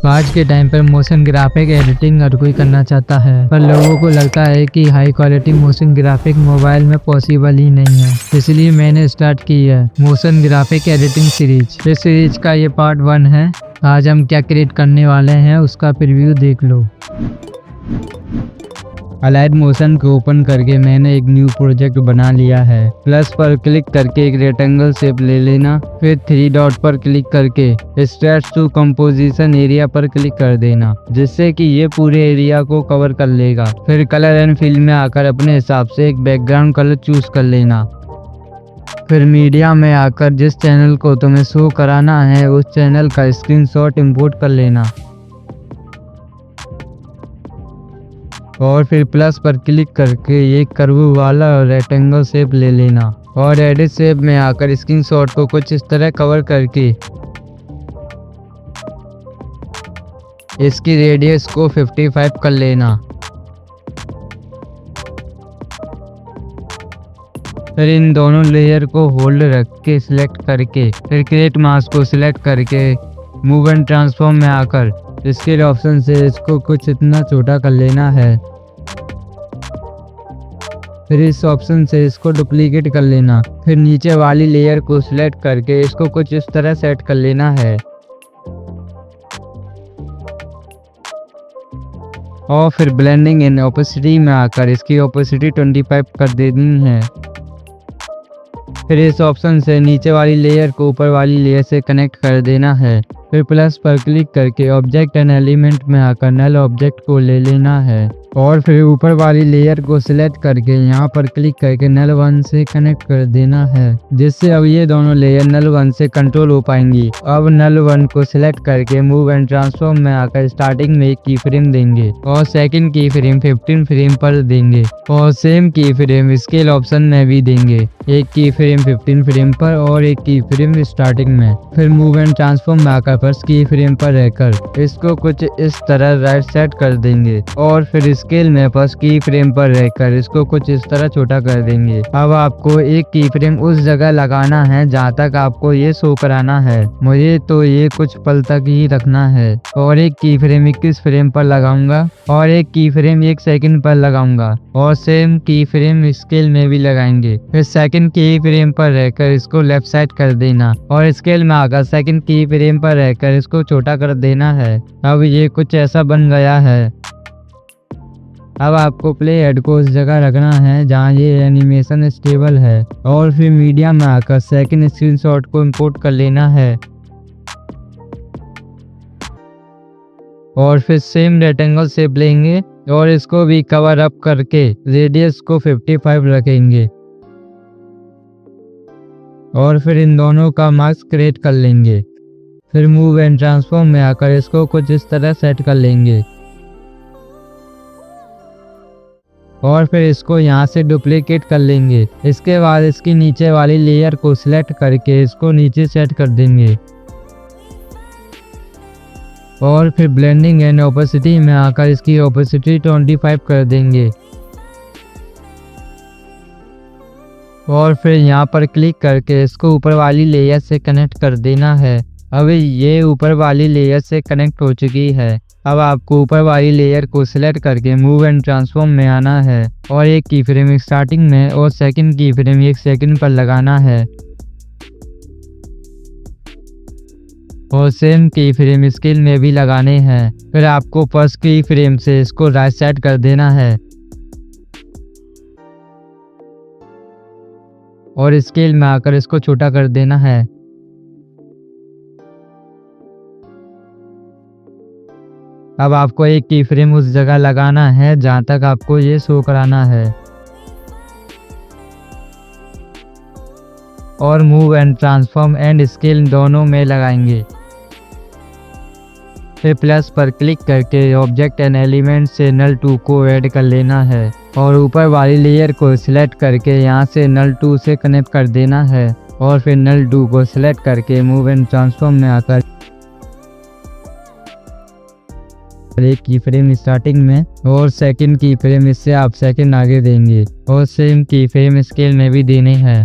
आज के टाइम पर मोशन ग्राफिक एडिटिंग हर कोई करना चाहता है, पर लोगों को लगता है कि high quality motion graphic mobile में पॉसिबल ही नहीं है। इसलिए मैंने स्टार्ट की है मोशन ग्राफिक एडिटिंग सीरीज। इस सीरीज का ये पार्ट 1 है। आज हम क्या क्रिएट करने वाले हैं उसका प्रीव्यू देख लो। अलाइड मोशन को ओपन करके मैंने एक न्यू प्रोजेक्ट बना लिया है। प्लस पर क्लिक करके एक रेक्टेंगल शेप ले लेना, फिर 3 डॉट पर क्लिक करके स्ट्रेच टू कंपोजिशन एरिया पर क्लिक कर देना, जिससे कि ये पूरे एरिया को कवर कर लेगा। फिर कलर एंड फिल में आकर अपने हिसाब से एक बैकग्राउंड कलर चूज कर लेना। फिर मीडिया में आकर जिस चैनल को तुम्हें शो कराना है उस चैनल का स्क्रीनशॉट इंपोर्ट कर लेना और फिर प्लस पर क्लिक करके एक कर्व वाला रेक्टेंगल शेप ले लेना और एडिट शेप में आकर स्क्रीनशॉट को कुछ इस तरह कवर करके इसकी रेडियस को 55 कर लेना। फिर इन दोनों लेयर को होल्ड रख के सिलेक्ट करके फिर क्रिएट मास्क को सिलेक्ट करके मूव एंड ट्रांसफॉर्म में आकर स्केल ऑप्शन से इसको कुछ इतना छोटा कर लेना है। फिर इस ऑप्शन से इसको डुप्लीकेट कर लेना। फिर नीचे वाली लेयर को सिलेक्ट करके इसको कुछ इस तरह सेट कर लेना है और फिर ब्लेंडिंग इन ओपेसिटी में आकर इसकी ओपेसिटी 25 कर देनी है। फिर इस ऑप्शन से नीचे वाली लेयर को ऊपर वाली लेयर से कनेक्ट कर देना है। फिर प्लस पर क्लिक करके ऑब्जेक्ट एंड एलिमेंट में आकर नल ऑब्जेक्ट को ले लेना है और फिर ऊपर वाली लेयर को सिलेक्ट करके यहाँ पर क्लिक करके नल 1 से कनेक्ट कर देना है, जिससे अब ये दोनों लेयर नल 1 से कंट्रोल हो पाएंगी। अब नल 1 को सिलेक्ट करके मूव एंड ट्रांसफॉर्म में आकर स्टार्टिंग में एक की फ्रेम देंगे और सेकंड की फ्रेम 15 फ्रेम पर देंगे और सेम की फ्रेम स्केल ऑप्शन में भी देंगे, एक की फ्रेम 15 फ्रेम पर और एक की फ्रेम स्टार्टिंग में। फिर मूव एंड ट्रांसफॉर्म में आकर फर्स्ट की फ्रेम पर रहकर इसको कुछ इस तरह राइट सेट कर देंगे और फिर स्केल में फर्स्ट की फ्रेम पर रहकर इसको कुछ इस तरह छोटा कर देंगे। अब आपको एक की फ्रेम उस जगह लगाना है जहाँ तक आपको ये शो कराना है। मुझे तो ये कुछ पल तक ही रखना है और एक की फ्रेम 21 फ्रेम पर लगाऊंगा और एक की फ्रेम 1 सेकंड पर लगाऊंगा और सेम की फ्रेम स्केल में भी लगाएंगे। फिर सेकंड की फ्रेम पर रहकर इसको लेफ्ट साइड कर देना और स्केल में आकर सेकंड की फ्रेम पर रहकर इसको छोटा कर देना है। अब ये कुछ ऐसा बन गया है। अब आपको प्ले हेड को उस जगह रखना है जहाँ ये एनिमेशन स्टेबल है और फिर मीडिया में आकर सेकंड स्क्रीनशॉट को इंपोर्ट कर लेना है और फिर सेम रेक्टेंगल शेप लेंगे और इसको भी कवर अप करके रेडियस को 55 रखेंगे और फिर इन दोनों का मास्क क्रिएट कर लेंगे। फिर मूव एंड ट्रांसफॉर्म में आकर इसको कुछ इस तरह सेट कर लेंगे और फिर इसको यहाँ से डुप्लीकेट कर लेंगे। इसके बाद इसकी नीचे वाली लेयर को सिलेक्ट करके इसको नीचे सेट कर देंगे और फिर ब्लेंडिंग एंड ओपेसिटी में आकर इसकी ओपेसिटी 25 कर देंगे और फिर यहाँ पर क्लिक करके इसको ऊपर वाली लेयर से कनेक्ट कर देना है। अभी ये ऊपर वाली लेयर से कनेक्ट हो चुकी है। अब आपको ऊपर वाली लेयर को सिलेक्ट करके मूव एंड ट्रांसफॉर्म में आना है और एक की फ्रेम स्टार्टिंग में और सेकंड की फ्रेम 1 सेकंड पर लगाना है और सेम की फ्रेम स्केल में भी लगाने हैं। फिर आपको फर्स्ट की फ्रेम से इसको राइट साइड कर देना है और स्केल में आकर इसको छोटा कर देना है। अब आपको एक की फ्रेम उस जगह लगाना है जहाँ तक आपको ये शो कराना है और move and transform and scale दोनों में लगाएंगे। फिर प्लस पर क्लिक करके ऑब्जेक्ट एंड एलिमेंट से नल 2 को ऐड कर लेना है और ऊपर वाली लेयर को सिलेक्ट करके यहाँ से नल 2 से कनेक्ट कर देना है और फिर नल 2 को सिलेक्ट करके मूव एंड ट्रांसफॉर्म में आकर एक की फ्रेम स्टार्टिंग में और सेकंड की फ्रेम इससे आप सेकंड आगे देंगे और सेम की फ्रेम स्केल में भी देने हैं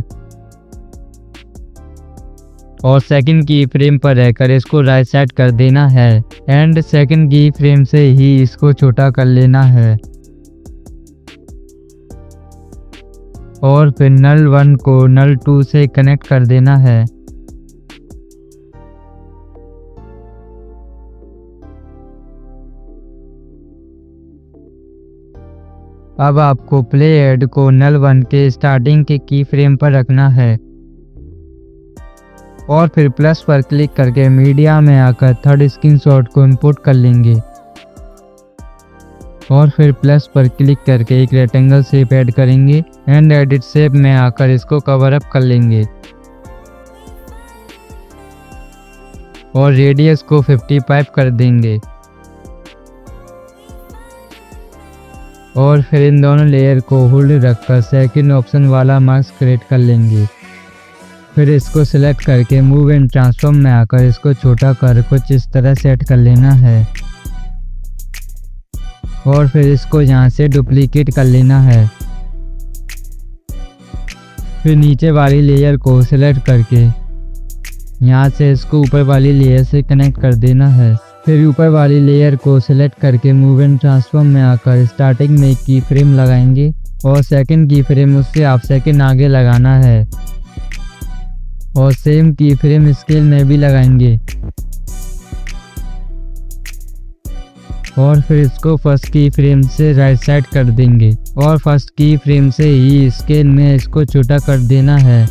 और सेकंड की फ्रेम पर रहकर इसको राइट साइड कर देना है एंड सेकंड की फ्रेम से ही इसको छोटा कर लेना है और फिर नल 1 को नल 2 से कनेक्ट कर देना है। अब आपको प्ले हेड को नल 1 के स्टार्टिंग के की फ्रेम पर रखना है और फिर प्लस पर क्लिक करके मीडिया में आकर थर्ड स्क्रीनशॉट को इंपोर्ट कर लेंगे और फिर प्लस पर क्लिक करके एक रेक्टेंगल शेप ऐड करेंगे एंड एडिट शेप में आकर इसको कवर अप कर लेंगे और रेडियस को 55 कर देंगे और फिर इन दोनों लेयर को होल्ड रखकर सेकंड ऑप्शन वाला मार्क्स क्रिएट कर लेंगे। फिर इसको सिलेक्ट करके मूव एंड ट्रांसफॉर्म में आकर इसको छोटा कर कुछ इस तरह सेट कर लेना है और फिर इसको यहाँ से डुप्लीकेट कर लेना है। फिर नीचे वाली लेयर को सिलेक्ट करके यहाँ से इसको ऊपर वाली लेयर से कनेक्ट कर देना है। फिर ऊपर वाली लेयर को सिलेक्ट करके मूव एंड ट्रांसफॉर्म में आकर स्टार्टिंग में की फ्रेम लगाएंगे और सेकंड की फ्रेम उससे हाफ सेकंड आगे लगाना है और सेम की फ्रेम स्केल में भी लगाएंगे और फिर इसको फर्स्ट की फ्रेम से राइट साइड कर देंगे और फर्स्ट की फ्रेम से ही स्केल में इसको छोटा कर देना है।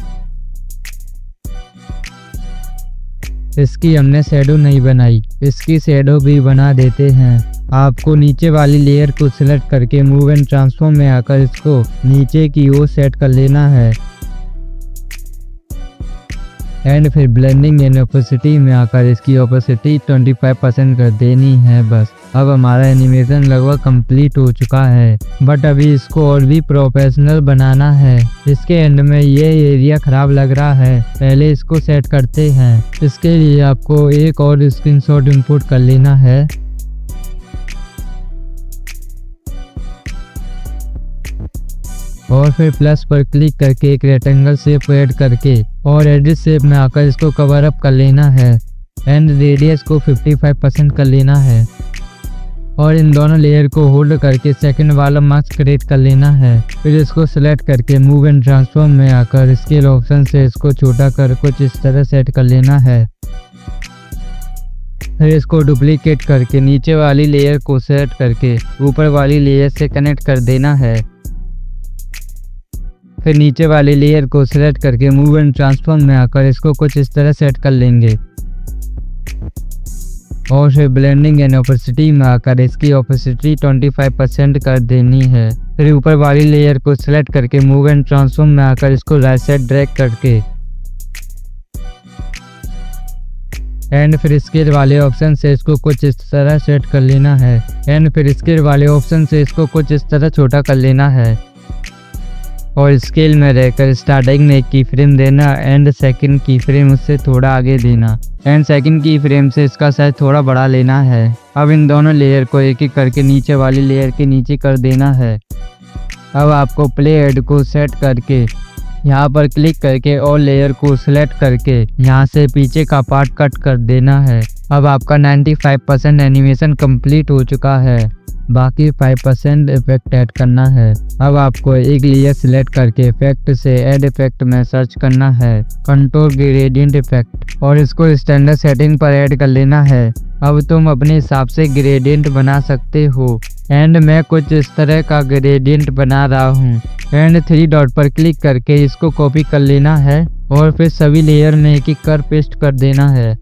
इसकी हमने शैडो नहीं बनाई, इसकी शैडो भी बना देते हैं। आपको नीचे वाली लेयर को सिलेक्ट करके मूव एंड ट्रांसफॉर्म में आकर इसको नीचे की ओर सेट कर लेना है एंड फिर ब्लेंडिंग एंड ओपेसिटी में आकर इसकी ओपेसिटी 25% कर देनी है। बस अब हमारा एनिमेशन लगभग कंप्लीट हो चुका है बट अभी इसको और भी प्रोफेशनल बनाना है। इसके एंड में ये एरिया खराब लग रहा है, पहले इसको सेट करते हैं। इसके लिए आपको एक और स्क्रीनशॉट इंपोर्ट कर लेना है और फिर प्लस पर क्लिक करके एक रेक्टेंगल शेप ऐड करके और एडिट शेप में आकर इसको कवर अप कर लेना है एंड रेडियस को 55% कर लेना है और इन दोनों लेयर को होल्ड करके सेकंड वाला मार्क्स क्रिएट कर लेना है। फिर इसको सिलेक्ट करके मूव एंड ट्रांसफॉर्म में आकर स्केल ऑप्शन से इसको छोटा कर कुछ इस तरह सेट कर लेना है। फिर इसको डुप्लीकेट करके नीचे वाली लेयर को सेलेक्ट करके ऊपर वाली लेयर से कनेक्ट कर देना है। फिर नीचे वाली लेयर को सिलेक्ट करके मूव एंड ट्रांसफॉर्म में आकर इसको कुछ इस तरह सेट कर लेंगे और फिर ब्लेंडिंग एंड ओपेसिटी में आकर इसकी ओपेसिटी 25% कर देनी है। फिर ऊपर वाली लेयर को सिलेक्ट करके मूव एंड ट्रांसफॉर्म में आकर इसको राइट साइड ड्रैग करके एंड फिर स्केल वाले ऑप्शन से इसको कुछ इस तरह सेट कर लेना है एंड फिर स्केल वाले ऑप्शन से इसको कुछ इस तरह छोटा कर लेना है और स्केल में रहकर स्टार्टिंग में एक की फ्रेम देना एंड सेकंड की फ्रेम उससे थोड़ा आगे देना एंड सेकंड की फ्रेम से इसका साइज थोड़ा बढ़ा लेना है। अब इन दोनों लेयर को एक एक करके नीचे वाली लेयर के नीचे कर देना है। अब आपको प्ले हेड को सेट करके यहाँ पर क्लिक करके और लेयर को सिलेक्ट करके यहाँ से पीछे का पार्ट कट कर देना है। अब आपका 95% एनिमेशन कंप्लीट हो चुका है, बाकी 5% इफेक्ट ऐड करना है। अब आपको एक लेयर सिलेक्ट करके इफेक्ट से ऐड इफेक्ट में सर्च करना है कंट्रोल ग्रेडियंट इफेक्ट और इसको स्टैंडर्ड सेटिंग पर ऐड कर लेना है। अब तुम अपने हिसाब से ग्रेडियंट बना सकते हो एंड मैं कुछ इस तरह का ग्रेडियंट बना रहा हूँ एंड 3 डॉट पर क्लिक करके इसको कॉपी कर लेना है और फिर सभी लेयर में एक एक कर पेस्ट कर देना है।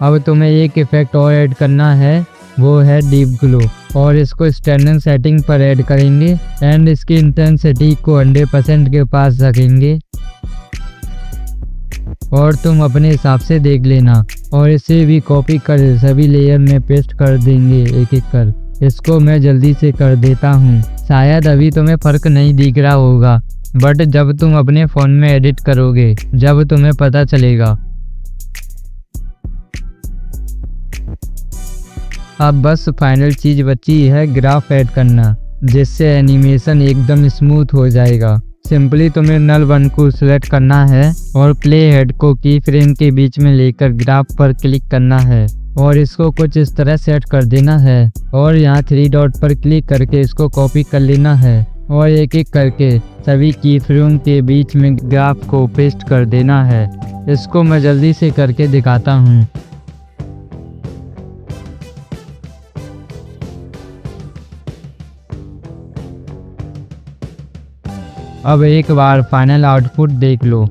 अब तुम्हें एक इफेक्ट और ऐड करना है, वो है डीप ग्लो और इसको स्टैंडर्ड सेटिंग पर ऐड करेंगे एंड इसकी इंटेंसिटी को 100% के पास रखेंगे और तुम अपने हिसाब से देख लेना और इसे भी कॉपी कर सभी लेयर में पेस्ट कर देंगे एक एक कर। इसको मैं जल्दी से कर देता हूँ, शायद अभी तुम्हें फर्क नहीं दिख रहा होगा बट जब तुम अपने फ़ोन में एडिट करोगे जब तुम्हें पता चलेगा। अब बस फाइनल चीज़ बची है ग्राफ ऐड करना, जिससे एनिमेशन एकदम स्मूथ हो जाएगा। सिंपली तुम्हें नल वन को सिलेक्ट करना है और प्ले हेड को की फ्रेम के बीच में लेकर ग्राफ पर क्लिक करना है और इसको कुछ इस तरह सेट कर देना है और यहाँ 3 डॉट पर क्लिक करके इसको कॉपी कर लेना है और एक एक करके सभी की फ्रेम के बीच में ग्राफ को पेस्ट कर देना है। इसको मैं जल्दी से करके दिखाता हूँ। अब एक बार फाइनल आउटपुट देख लो।